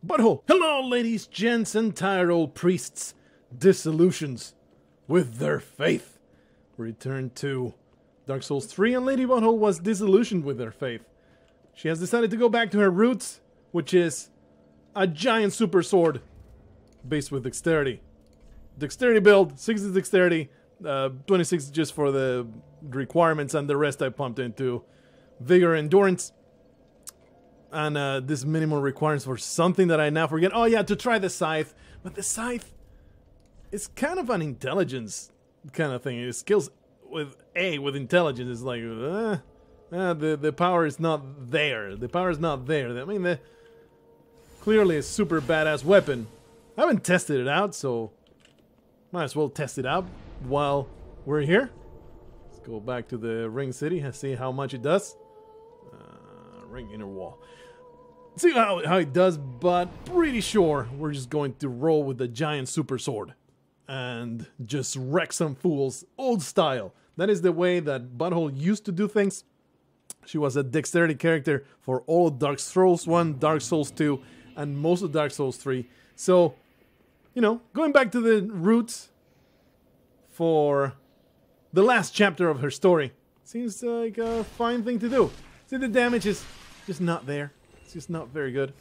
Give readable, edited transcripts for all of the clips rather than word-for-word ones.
Butthole. Hello, ladies, gents, and tired old priests. Disillusions with their faith. Return to Dark Souls 3, and Lady Butthole was disillusioned with her faith. She has decided to go back to her roots, which is a giant super sword based with dexterity. Dexterity build, 60 dexterity, 26 just for the requirements, and the rest I pumped into vigor, endurance, and this minimal requirements for something that I now forget. Oh yeah, to try the scythe, but the scythe is kind of an intelligence kind of thing. It skills with intelligence. It's like the power is not there. The power is not there. I mean, clearly a super badass weapon. I haven't tested it out, so might as well test it out while we're here. Let's go back to the ring city and see how much it does. Ring inner wall. See how it does, but pretty sure we're just going to roll with the giant super sword and just wreck some fools, old style. That is the way that Butthole used to do things. She was a dexterity character for all of Dark Souls 1, Dark Souls 2, and most of Dark Souls 3. So, you know, going back to the roots for the last chapter of her story seems like a fine thing to do. See, the damage is just not there. It's just not very good.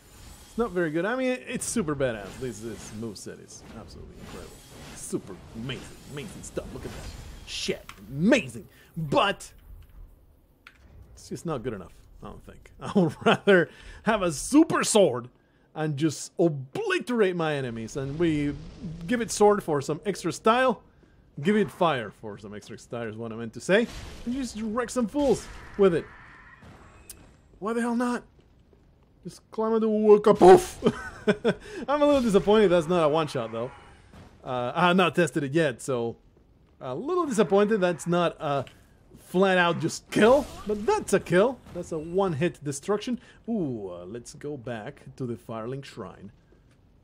It's not very good. I mean, it's super badass. This moveset is absolutely incredible. Super amazing stuff. Look at that. Shit, amazing. But it's just not good enough, I don't think. I would rather have a super sword and just obliterate my enemies. And we give it sword for some extra style. Give it fire for some extra style is what I meant to say. And just wreck some fools with it. Why the hell not? Just climb into a poof. I'm a little disappointed that's not a one-shot though. I have not tested it yet, so a little disappointed that's not a flat-out just kill, but that's a kill. That's a one-hit destruction. Ooh, let's go back to the Firelink Shrine.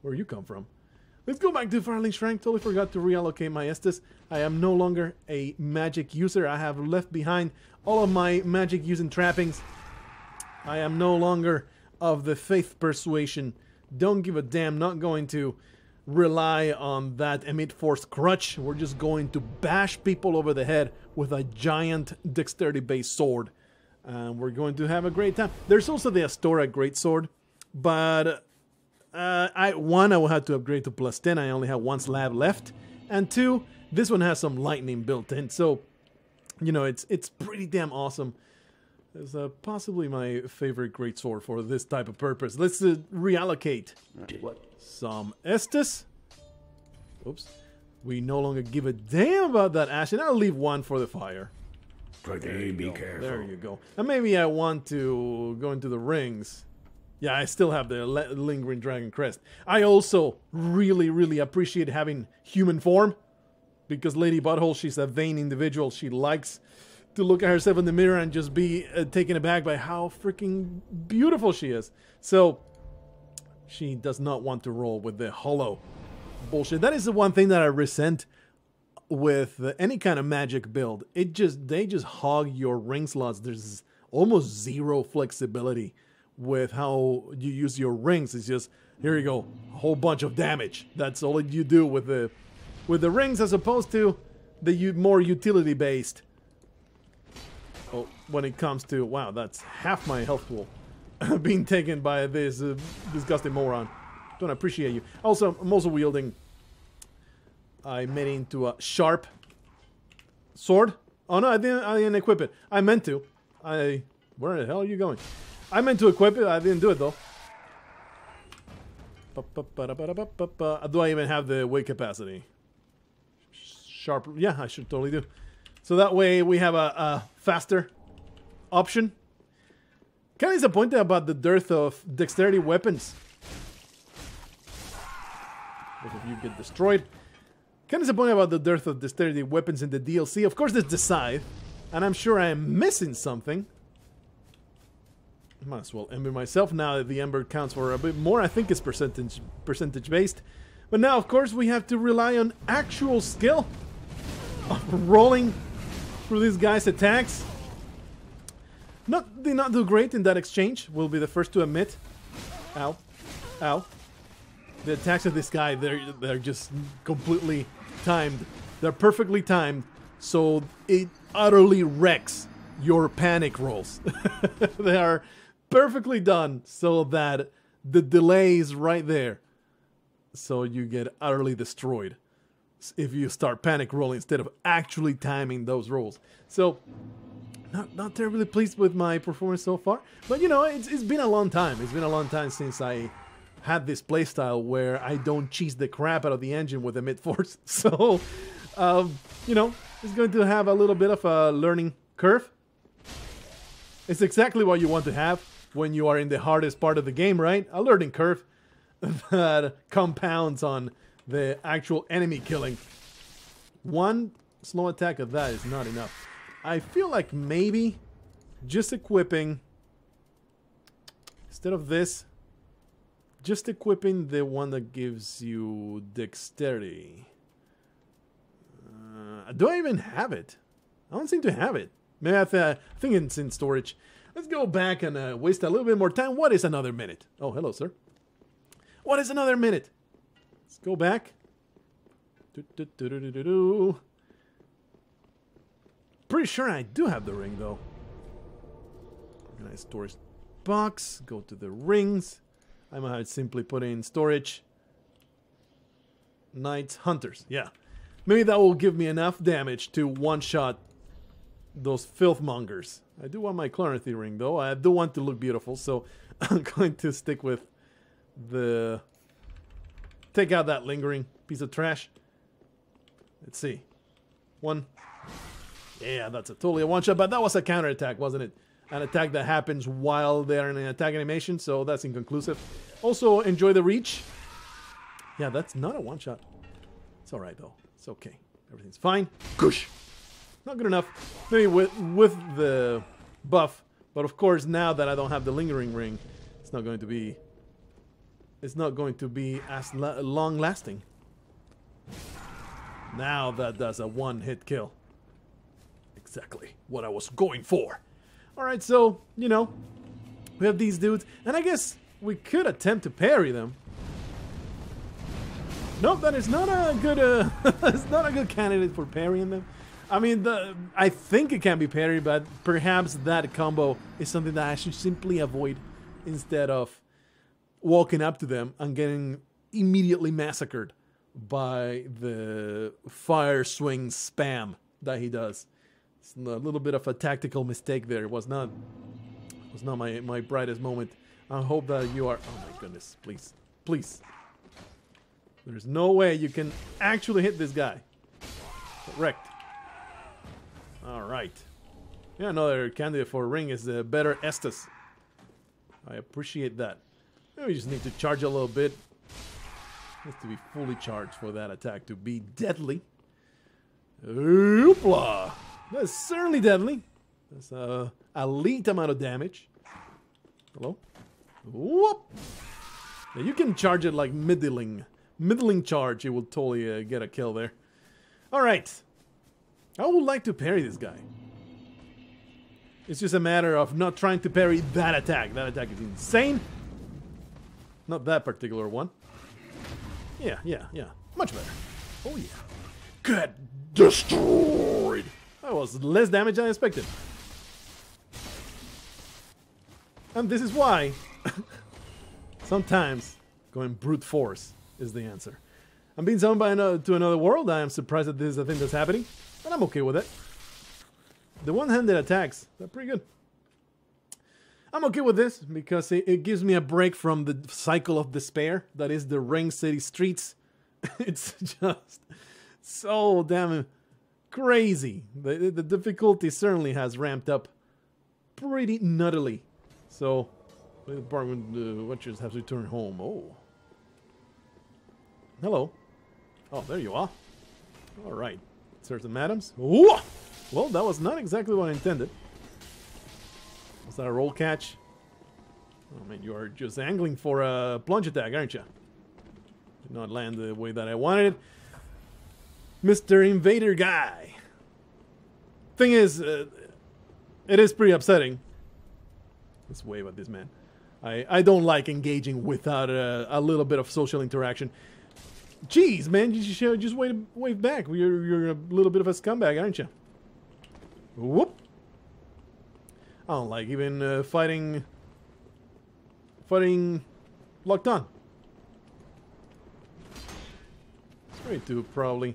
Where you come from? Let's go back to the Firelink Shrine. Totally forgot to reallocate my Estus. I am no longer a magic user. I have left behind all of my magic using trappings. I am no longer of the faith persuasion. Don't give a damn. Not going to rely on that emit force crutch. We're just going to bash people over the head with a giant dexterity based sword, and we're going to have a great time. There's also the Astora greatsword, but I will have to upgrade to +10. I only have one slab left, and 2, this one has some lightning built in, so you know it's pretty damn awesome. It's possibly my favorite greatsword for this type of purpose. Let's reallocate some Estus. Oops. We no longer give a damn about that ash, and I'll leave one for the fire. Be careful. There you go. And maybe I want to go into the rings. Yeah, I still have the lingering dragon crest. I also really appreciate having human form, because Lady Butthole, she's a vain individual. She likes to look at herself in the mirror and just be taken aback by how freaking beautiful she is. So she does not want to roll with the hollow bullshit. That is the one thing that I resent with any kind of magic build. They just hog your ring slots. There's almost zero flexibility with how you use your rings. It's just, here you go, a whole bunch of damage. That's all you do with the rings, as opposed to the more utility based. Oh, when it comes to, wow, that's half my health pool being taken by this disgusting moron. Don't appreciate you. Also, I'm also wielding, I made it into a sharp sword. Oh no, I didn't equip it. I meant to. Where the hell are you going? I meant to equip it. I didn't do it though. Do I even have the weight capacity? Sharp. Yeah, I should totally do. So that way we have a faster option. Kind of disappointed about the dearth of dexterity weapons. Both of you get destroyed. Kind of disappointed about the dearth of dexterity weapons in the DLC. Of course, there's the scythe, and I'm sure I am missing something. Might as well ember myself now that the ember counts for a bit more. I think it's percentage based. But now, of course, we have to rely on actual skill of rolling through these guys' attacks. Did not do great in that exchange. We'll be the first to admit. Ow. Ow. The attacks of this guy, they're just completely timed. They're perfectly timed, so it utterly wrecks your panic rolls. They are perfectly done so that the delay is right there. So you get utterly destroyed if you start panic rolling instead of actually timing those rolls. So not terribly pleased with my performance so far, but you know, it's been a long time. It's been a long time since I had this playstyle where I don't cheese the crap out of the engine with the mid-force. So, you know, it's going to have a little bit of a learning curve. It's exactly what you want to have when you are in the hardest part of the game, right? A learning curve that compounds on the actual enemy killing. One slow attack of that is not enough. I feel like maybe just equipping, instead of this, just equipping the one that gives you dexterity. Do I even have it? I don't seem to have it. Maybe I think it's in storage. Let's go back and waste a little bit more time. What is another minute? Oh, hello, sir. What is another minute? Let's go back. Pretty sure I do have the ring, though. Organize storage box. Go to the rings. I might simply put in storage. Knights, hunters. Yeah. Maybe that will give me enough damage to one-shot those filthmongers. I do want my clarity ring, though. I do want to look beautiful, so I'm going to stick with the... Take out that lingering piece of trash. Let's see. One. Yeah, that's totally a one-shot, but that was a counterattack, wasn't it? An attack that happens while they're in an attack animation, so that's inconclusive. Also, enjoy the reach. Yeah, that's not a one-shot. It's alright, though. It's okay. Everything's fine. Goosh! Not good enough. Maybe with the buff, but of course, now that I don't have the lingering ring, it's not going to be... It's not going to be as long-lasting. Now that does a one-hit kill. Exactly what I was going for. Alright, so, you know, we have these dudes, and I guess we could attempt to parry them. Nope, that is not a good, it's not a good candidate for parrying them. I mean, I think it can be parried, but perhaps that combo is something that I should simply avoid instead of walking up to them and getting immediately massacred by the fire swing spam that he does. It's a little bit of a tactical mistake there. It was not my brightest moment. I hope that you are... Oh my goodness, please. Please. There's no way you can actually hit this guy. Correct. Alright. Yeah, another candidate for a ring is the better Estus. I appreciate that. We just need to charge a little bit. Needs to be fully charged for that attack to be deadly. Oopla! That's certainly deadly. That's a elite amount of damage. Hello? Whoop! Yeah, you can charge it like middling charge. It will totally get a kill there. Alright. I would like to parry this guy. It's just a matter of not trying to parry that attack. That attack is insane. Not that particular one. Yeah. Much better. Oh yeah. Get destroyed! That was less damage than I expected. And this is why sometimes going brute force is the answer. I'm being summoned by to another world. I am surprised that this is a thing that's happening, but I'm okay with it. The one-handed attacks, they're pretty good. I'm okay with this because it gives me a break from the cycle of despair that is the Ring City streets. It's just so damn crazy. The difficulty certainly has ramped up pretty nuttily. So, the department watchers have to return home. Oh. Hello. Oh, there you are. Alright. Sirs and madams. Ooh! Well, that was not exactly what I intended. Was that a roll catch? Oh man, you are just angling for a plunge attack, aren't you? Did not land the way that I wanted it. Mr. Invader guy. Thing is, it is pretty upsetting. Let's wave at this man. I don't like engaging without a little bit of social interaction. Jeez, man, you should just wave back. You're a little bit of a scumbag, aren't you? Whoop. I don't like even fighting locked on. Straight to probably.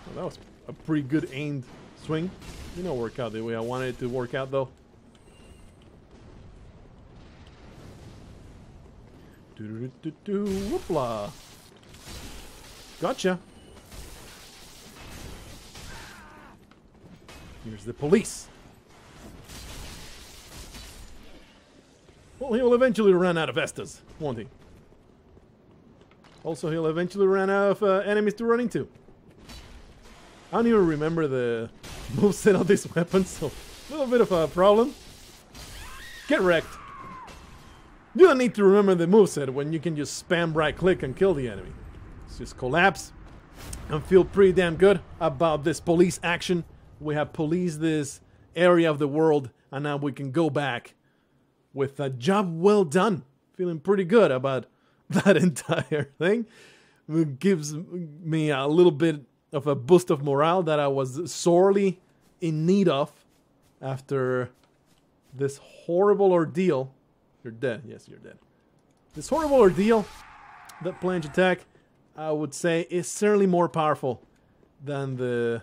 Well, that was a pretty good aimed swing. Didn't work out the way I wanted it to work out, though. Whoopla. Gotcha. Here's the police. Well, he'll eventually run out of Estas, won't he? Also, he'll eventually run out of enemies to run into. I don't even remember the moveset of this weapon, so a little bit of a problem. Get wrecked. You don't need to remember the moveset when you can just spam right click and kill the enemy. Let's just collapse and feel pretty damn good about this police action. We have policed this area of the world, and now we can go back with a job well done. Feeling pretty good about that entire thing. It gives me a little bit of a boost of morale that I was sorely in need of after this horrible ordeal. You're dead. Yes, you're dead. This horrible ordeal, that plunge attack, I would say, is certainly more powerful than the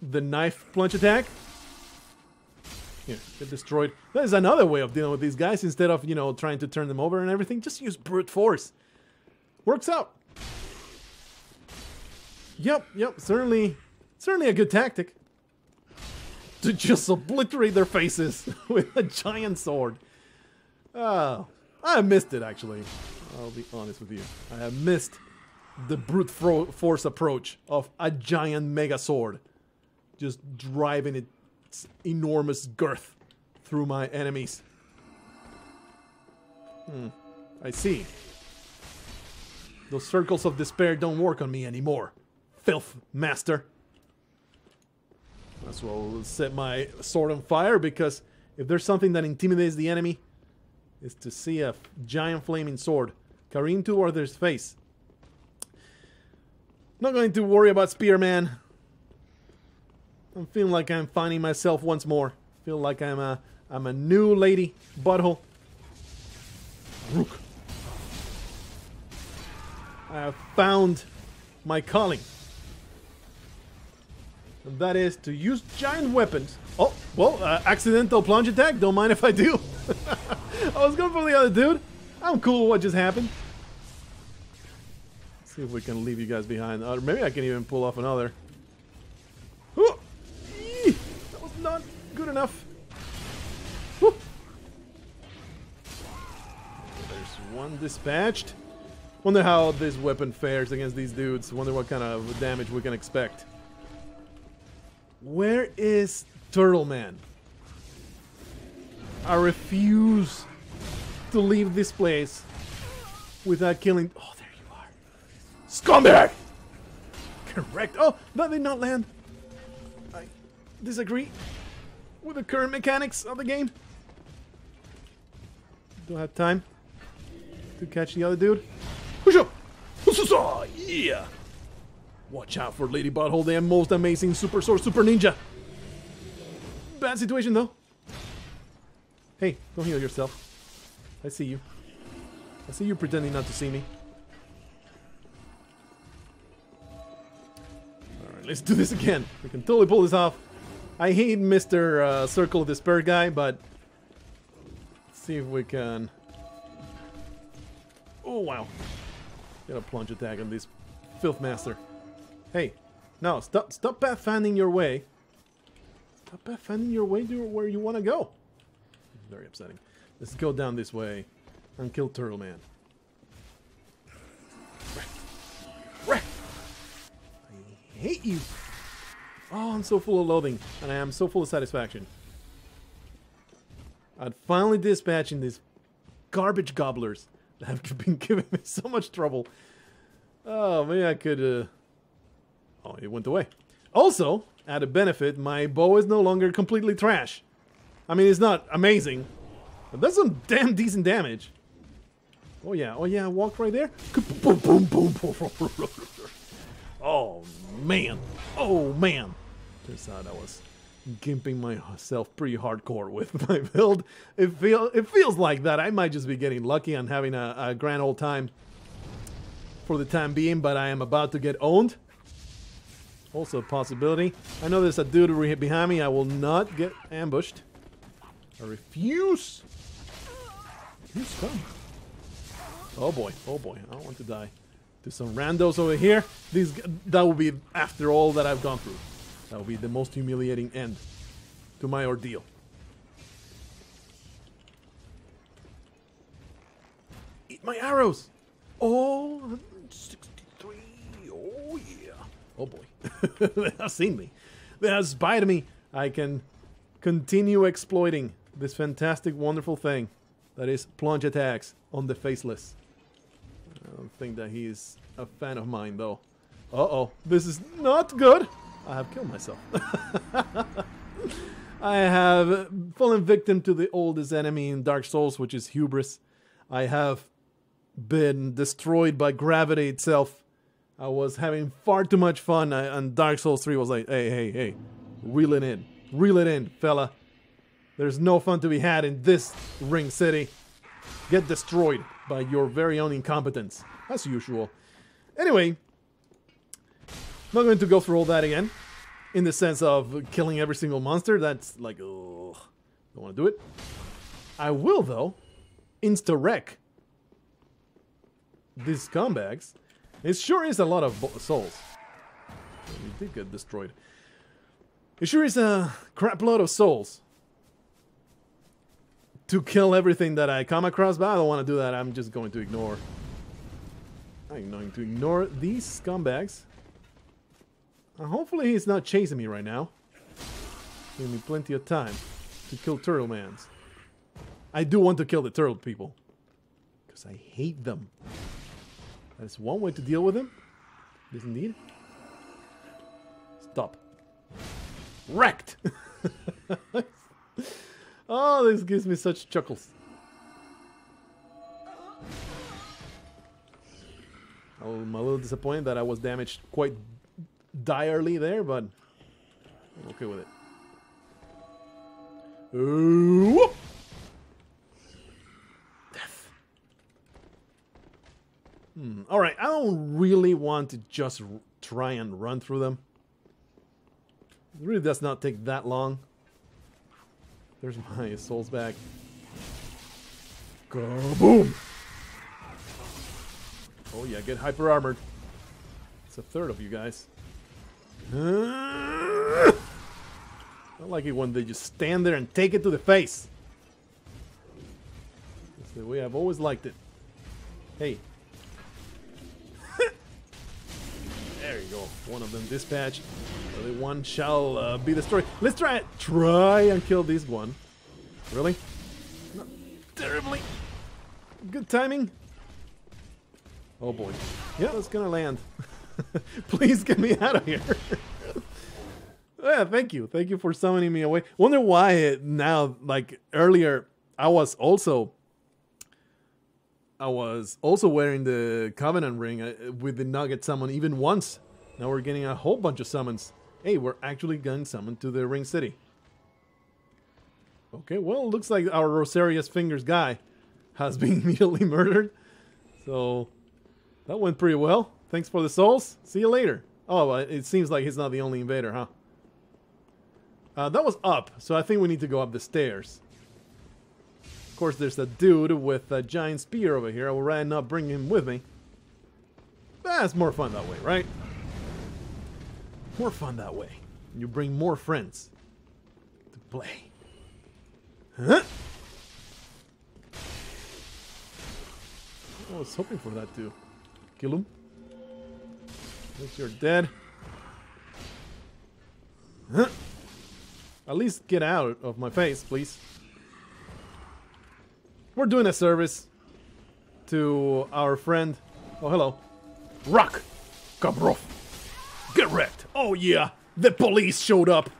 knife plunge attack. Here, get destroyed. That is another way of dealing with these guys. Instead of, you know, trying to turn them over and everything, just use brute force. Works out. Yep, certainly a good tactic. To just obliterate their faces with a giant sword. Oh, I missed it, actually. I'll be honest with you. I have missed the brute force approach of a giant mega sword. Just driving its enormous girth through my enemies. I see. Those circles of despair don't work on me anymore. Filth master. That's why I'll set my sword on fire, because if there's something that intimidates the enemy, is to see a giant flaming sword careening toward their face. Not going to worry about Spearman. I'm feeling like I'm finding myself once more. Feel like I'm a new lady butthole. Rook. I have found my calling. And that is to use giant weapons. Oh, well, accidental plunge attack. Don't mind if I do. I was going for the other dude. I'm cool with what just happened. Let's see if we can leave you guys behind. Or maybe I can even pull off another. Oh, that was not good enough. Woo. There's one dispatched. Wonder how this weapon fares against these dudes. Wonder what kind of damage we can expect. Where is Turtle Man? I refuse to leave this place without killing. Oh, there you are. Scumbag! Correct. Oh, that did not land. I disagree with the current mechanics of the game. Don't have time to catch the other dude. Yeah! Watch out for Lady Butthole, the most amazing super sword, super ninja. Bad situation though. Hey, don't heal yourself. I see you. I see you pretending not to see me. Alright, let's do this again. We can totally pull this off. I hate Mr. Circle of Despair guy, but let's see if we can. Oh wow. Get a plunge attack on this filth master. Hey, no, stop pathfinding your way. Stop pathfinding your way to where you want to go. Very upsetting. Let's go down this way and kill Turtle Man. I hate you. Oh, I'm so full of loathing, and I am so full of satisfaction. I'd finally dispatching these garbage gobblers that have been giving me so much trouble. Oh, maybe I could... Oh, it went away. Also, added benefit, my bow is no longer completely trash. I mean, it's not amazing, But that's some damn decent damage. Oh yeah, walk right there. Boom, boom, boom, boom. Oh man. Turns out I was gimping myself pretty hardcore with my build. It feels like that. I might just be getting lucky and having a grand old time for the time being, but I am about to get owned. Also a possibility. I know there's a dude behind me. I will not get ambushed. I refuse. You scum. Oh boy, I don't want to die. There's some randos over here. That will be after all that I've gone through. That will be the most humiliating end to my ordeal. Eat my arrows! Oh, 163. Oh yeah. Oh boy. They have seen me. They have spied me. I can continue exploiting this fantastic, wonderful thing that is plunge attacks on the faceless. I don't think that he is a fan of mine, though. Uh-oh. This is not good. I have killed myself. I have fallen victim to the oldest enemy in Dark Souls, which is hubris. I have been destroyed by gravity itself. I was having far too much fun, and Dark Souls 3 was like, hey, reel it in, fella. There's no fun to be had in this ring city. Get destroyed by your very own incompetence, as usual. Anyway, not going to go through all that again, in the sense of killing every single monster. That's like, ugh, don't want to do it. I will, though, insta-wreck these scumbags. It sure is a lot of souls. We did get destroyed. It sure is a crap load of souls to kill everything that I come across, but I don't want to do that. I'm just going to ignore. I'm going to ignore these scumbags. Hopefully he's not chasing me right now. Give me plenty of time to kill turtle mans. I do want to kill the turtle people, because I hate them. That's one way to deal with them. Yes, indeed. Stop. Wrecked! Oh, this gives me such chuckles. I'm a little disappointed that I was damaged quite direly there, but I'm okay with it. Ooh. Death. Alright, I don't really want to just try and run through them. It really does not take that long. There's my souls back. Kaboom! Oh yeah, get hyper armored. It's a third of you guys. I like it when they just stand there and take it to the face. That's the way I've always liked it. Hey. There you go. One of them dispatched. The other one shall be destroyed. Let's try it. Try and kill this one. Really? Not terribly good timing. Oh boy. Yeah, that's gonna land. Please get me out of here. Yeah, thank you. Thank you for summoning me away. Wonder why now, like earlier, I was also wearing the Covenant ring with the Nugget summon even once. Now we're getting a whole bunch of summons. Hey, we're actually getting summoned to the Ring City. Okay, well, looks like our Rosaria's Fingers guy has been immediately murdered. So that went pretty well. Thanks for the souls. See you later. Oh, it seems like he's not the only invader, huh? That was up, so I think we need to go up the stairs. Of course, there's a dude with a giant spear over here. I would rather not bring him with me. That's more fun that way, right? More fun that way. You bring more friends to play. Huh? I was hoping for that too. Kill him. Once you're dead. Huh? At least get out of my face, please. We're doing a service to our friend. Oh, hello. Rock! Kabrov! Get wrecked! Oh, yeah! The police showed up!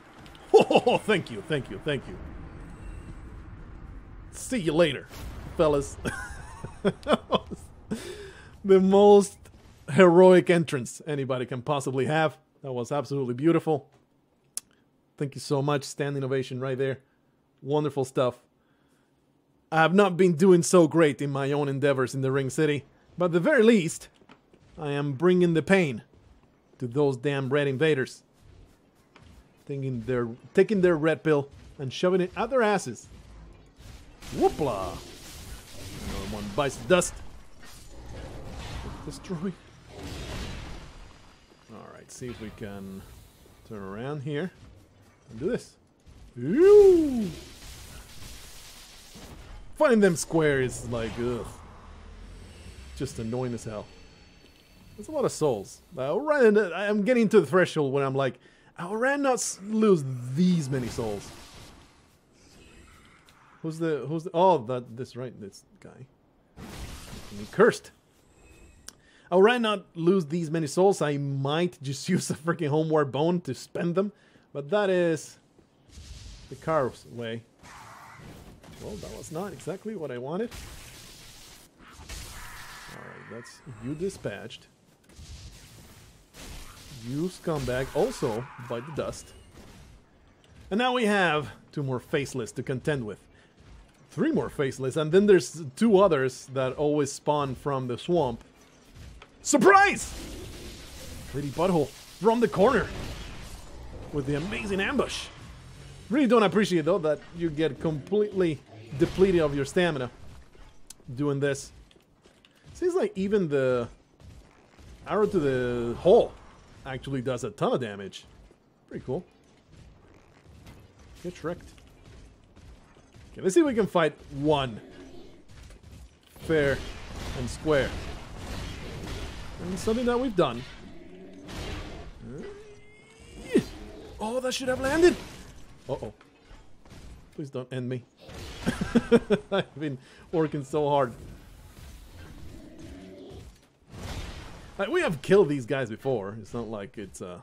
Oh, thank you, thank you, thank you. See you later, fellas. The most heroic entrance anybody can possibly have. That was absolutely beautiful. Thank you so much. Standing ovation right there. Wonderful stuff. I have not been doing so great in my own endeavors in the Ring City, but at the very least, I am bringing the pain to those damn red invaders. Taking their red pill and shoving it out their asses. Whoopla! Another one bites the dust. Destroy. Alright, see if we can turn around here and do this. Ooh! Finding them square is like, ugh. Just annoying as hell. There's a lot of souls. I'm getting to the threshold when I'm like, I would rather not lose these many souls. Who's the oh, this right, this guy. Cursed. I would rather not lose these many souls. I might just use a freaking homeward bone to spend them, but that is the car's way. Well, that was not exactly what I wanted. Alright, that's you dispatched. You scumbag also bite the dust. And now we have 2 more faceless to contend with. 3 more faceless, and then there's 2 others that always spawn from the swamp. Surprise! Lady Butthole from the corner with the amazing ambush. Really don't appreciate though that you get completely depleted of your stamina doing this. Seems like even the arrow to the hole actually does a ton of damage. Pretty cool. Get wrecked. Okay, let's see if we can fight one fair and square. And something that we've done. Oh, that should have landed. Uh-oh. Please don't end me. I've been working so hard. We have killed these guys before. It's not like it's a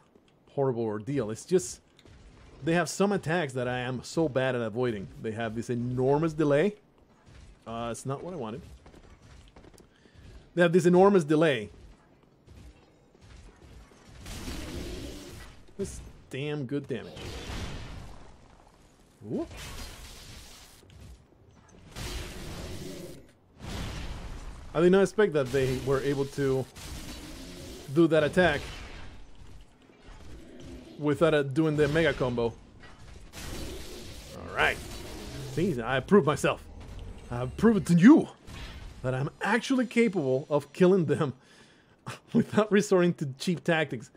horrible ordeal. It's just they have some attacks that I am so bad at avoiding. They have this enormous delay. It's not what I wanted. They have this enormous delay. This damn good damage. Ooh. I did not expect that they were able to do that attack without doing the mega combo. Alright. See, I proved myself. I've proven to you that I'm actually capable of killing them without resorting to cheap tactics.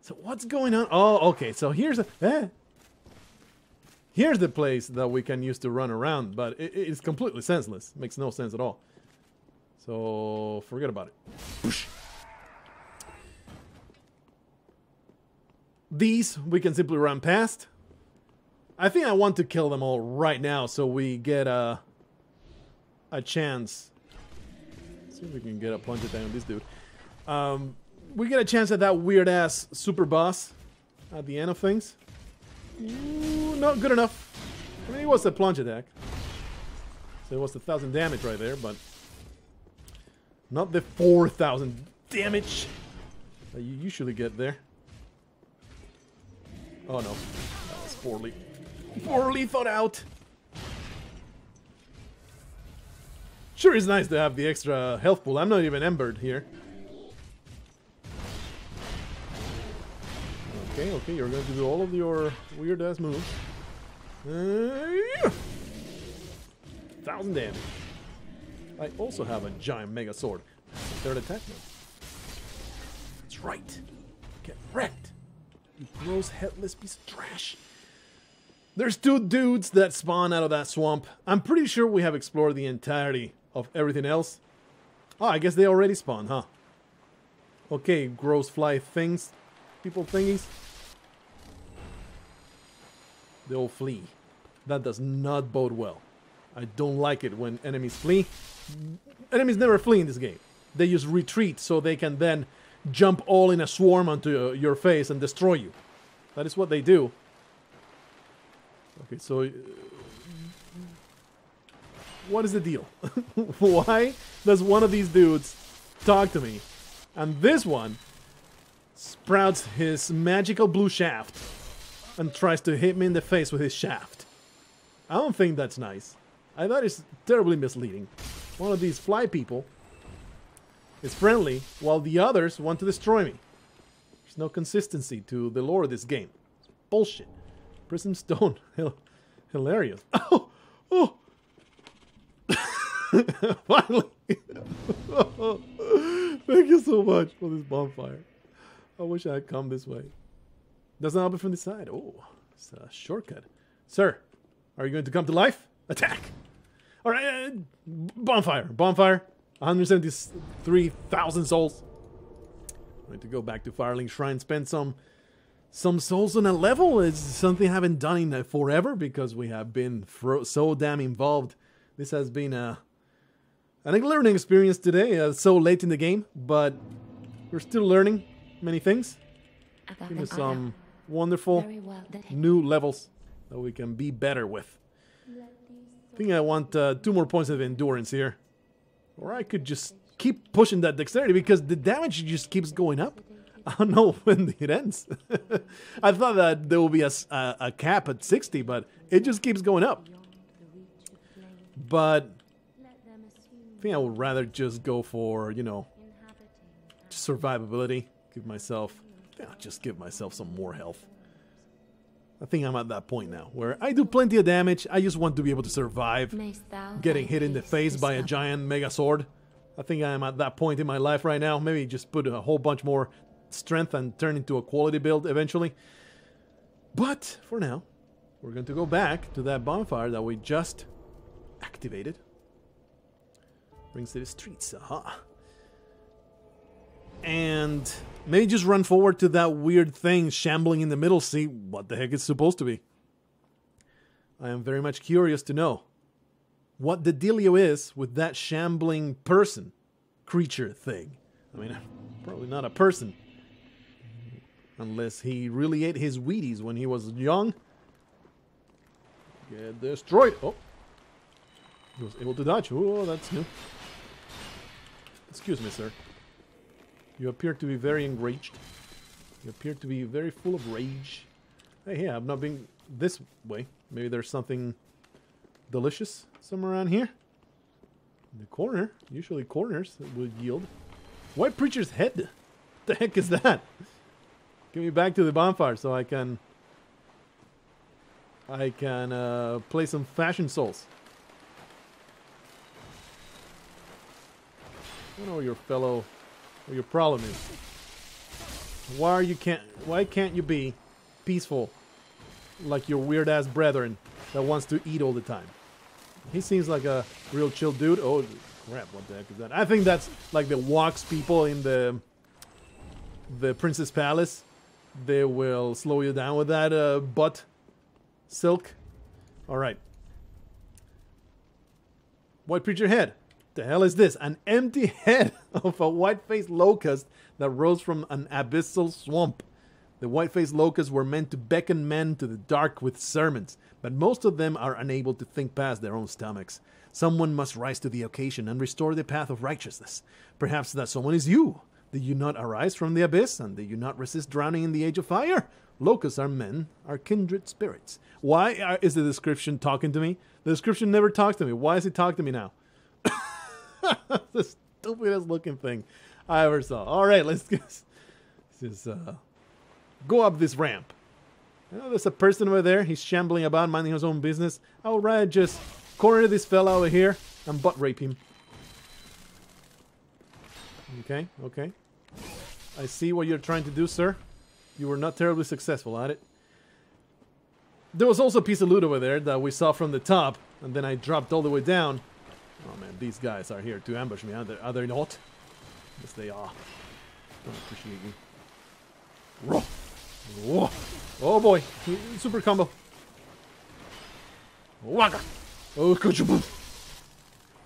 So what's going on? Oh, okay. So here's here's the place that we can use to run around, but it's completely senseless. Makes no sense at all. So forget about it. Push. These we can simply run past. I think I want to kill them all right now so we get a chance. Let's see if we can get a plunge attack on this dude. We get a chance at that weird ass super boss at the end of things. Ooh, not good enough. I mean, it was a plunge attack, so it was 1,000 damage right there, but not the 4,000 damage that you usually get there. Oh no, that was poorly thought out. Sure, it's nice to have the extra health pool. I'm not even embered here. Okay, you're going to do all of your weird ass moves. 1,000 damage. I also have a giant mega sword. Third attack now. That's right. Get wrecked. You gross headless piece of trash. There's 2 dudes that spawn out of that swamp. I'm pretty sure we have explored the entirety of everything else. Oh, I guess they already spawned, huh? Okay, gross fly things. People thingies. They'll flee. That does not bode well. I don't like it when enemies flee. Enemies never flee in this game. They just retreat so they can then jump all in a swarm onto your face and destroy you. That is what they do. Okay, so What is the deal? Why does one of these dudes talk to me, and this one sprouts his magical blue shaft and tries to hit me in the face with his shaft? I don't think that's nice. I thought it's terribly misleading. One of these fly people is friendly, while the others want to destroy me. There's no consistency to the lore of this game. It's bullshit. Prism Stone. Hilarious. Oh! Oh! Finally! Thank you so much for this bonfire. I wish I had come this way. Doesn't open from the side. Oh, it's a shortcut. Sir, are you going to come to life? Attack! Alright, bonfire. Bonfire. 173,000 souls. I'm going to go back to Firelink Shrine, spend some souls on a level. It's something I haven't done in forever because we have been so damn involved. This has been a learning experience today, so late in the game, but we're still learning many things. Give us some wonderful new levels that we can be better with. I think I want 2 more points of endurance here. Or I could just keep pushing that dexterity because the damage just keeps going up. I don't know when it ends. I thought that there will be a cap at 60, but it just keeps going up. But I think I would rather just go for, you know, survivability. Just give myself some more health. I think I'm at that point now where I do plenty of damage. I just want to be able to survive getting hit in the face by a giant mega sword. I think I am at that point in my life right now. Maybe just put a whole bunch more strength and turn into a quality build eventually. But for now, we're going to go back to that bonfire that we just activated. Ring City Streets, aha. And maybe just run forward to that weird thing shambling in the middle, see what the heck it's supposed to be. I am very much curious to know what the dealio is with that shambling person, creature thing. I mean, probably not a person. Unless he really ate his Wheaties when he was young. Get destroyed. Oh. He was able to dodge. Oh, that's new. Excuse me, sir. You appear to be very enraged. You appear to be very full of rage. Hey, yeah, I've not been this way. Maybe there's something delicious somewhere around here. In the corner. Usually corners would yield. White Preacher's head. What the heck is that? Get me back to the bonfire so I can play some Fashion Souls. I don't know what your problem is. Why can't you be peaceful like your weird ass brethren that wants to eat all the time? He seems like a real chill dude. Oh crap, what the heck is that? I think that's like the walks people in the Princess Palace. They will slow you down with that butt silk. Alright. White Preacher head. The hell is this? An empty head of a white-faced locust that rose from an abyssal swamp. The white-faced locusts were meant to beckon men to the dark with sermons, but most of them are unable to think past their own stomachs. Someone must rise to the occasion and restore the path of righteousness. Perhaps that someone is you. Did you not arise from the abyss, and did you not resist drowning in the age of fire? Locusts are men, are kindred spirits. Why is the description talking to me? The description never talks to me. Why is it talking to me now? The stupidest looking thing I ever saw. Alright, let's just go up this ramp. You know, there's a person over there. He's shambling about, minding his own business. I would rather just corner this fella over here and butt rape him. Okay, okay. I see what you're trying to do, sir. You were not terribly successful at it. There was also a piece of loot over there that we saw from the top, and then I dropped all the way down. Oh man, these guys are here to ambush me, are they not? Yes, they are. Don't appreciate you. Whoa. Whoa. Oh boy, super combo. Waka. Oh, kuchubu.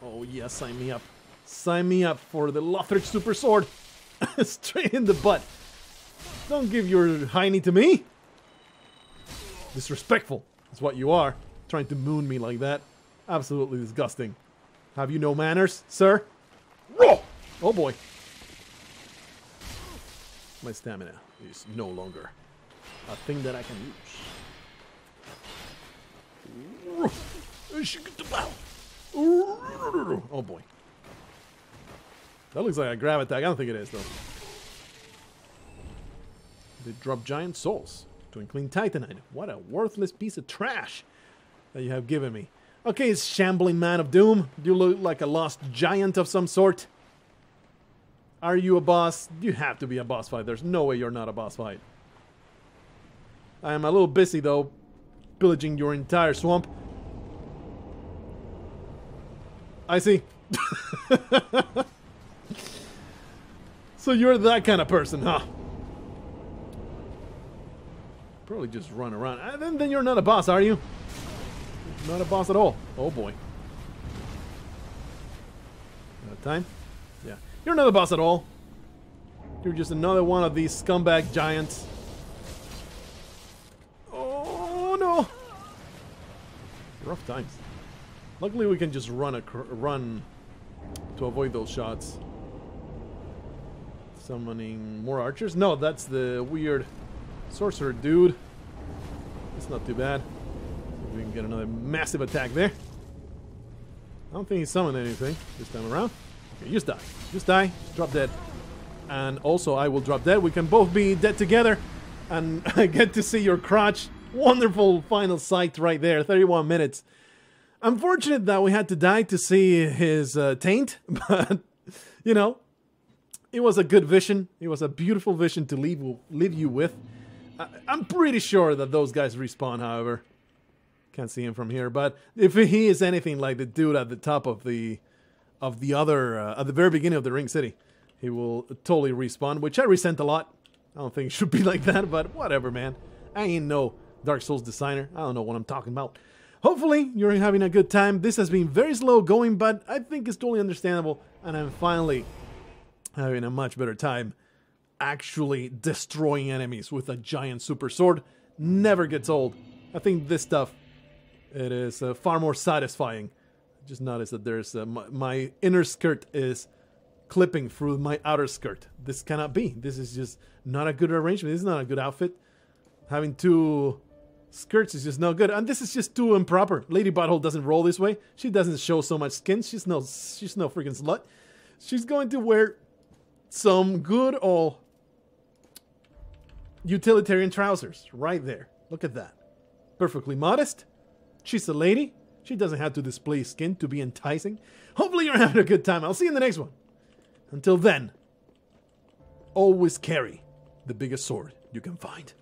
Oh yeah, sign me up. Sign me up for the Lothric Super Sword. Straight in the butt. Don't give your hiney to me. Disrespectful is what you are. Trying to moon me like that. Absolutely disgusting. Have you no manners, sir? Whoa! Oh boy. My stamina is no longer a thing that I can use. Oh boy. That looks like a grab attack. I don't think it is, though. They drop giant souls. Twinkling Titanite. What a worthless piece of trash that you have given me. Okay, it's Shambling Man of Doom. You look like a lost giant of some sort. Are you a boss? You have to be a boss fight. There's no way you're not a boss fight. I am a little busy, though, pillaging your entire swamp. I see. So you're that kind of person, huh? Probably just run around. Then you're not a boss, are you? Not a boss at all. Oh boy. Out of time? Yeah. You're not a boss at all. You're just another one of these scumbag giants. Oh no! Rough times. Luckily we can just run to avoid those shots. Summoning more archers? No, that's the weird sorcerer dude. It's not too bad. We can get another massive attack there. I don't think he summoned anything this time around. Okay, just die. Just die. Drop dead. And also I will drop dead. We can both be dead together. And I get to see your crotch. Wonderful final sight right there. 31 minutes. Unfortunate that we had to die to see his taint. But, you know, it was a good vision. It was a beautiful vision to leave you with. I'm pretty sure that those guys respawn, however. Can't see him from here, but if he is anything like the dude at the top of the other at the very beginning of the Ring City, he will totally respawn, which I resent a lot. I don't think it should be like that, but whatever, man. I ain't no Dark Souls designer. I don't know what I'm talking about. Hopefully, you're having a good time. This has been very slow going, but I think it's totally understandable, and I'm finally having a much better time actually destroying enemies with a giant super sword. Never gets old. I think this stuff, it is far more satisfying. Just notice that there's my inner skirt is clipping through my outer skirt. This cannot be. This is just not a good arrangement. This is not a good outfit. Having two skirts is just no good, and this is just too improper. Lady Butthole doesn't roll this way. She doesn't show so much skin. She's no freaking slut. She's going to wear some good old utilitarian trousers right there. Look at that. Perfectly modest. She's a lady. She doesn't have to display skin to be enticing. Hopefully you're having a good time. I'll see you in the next one. Until then, always carry the biggest sword you can find.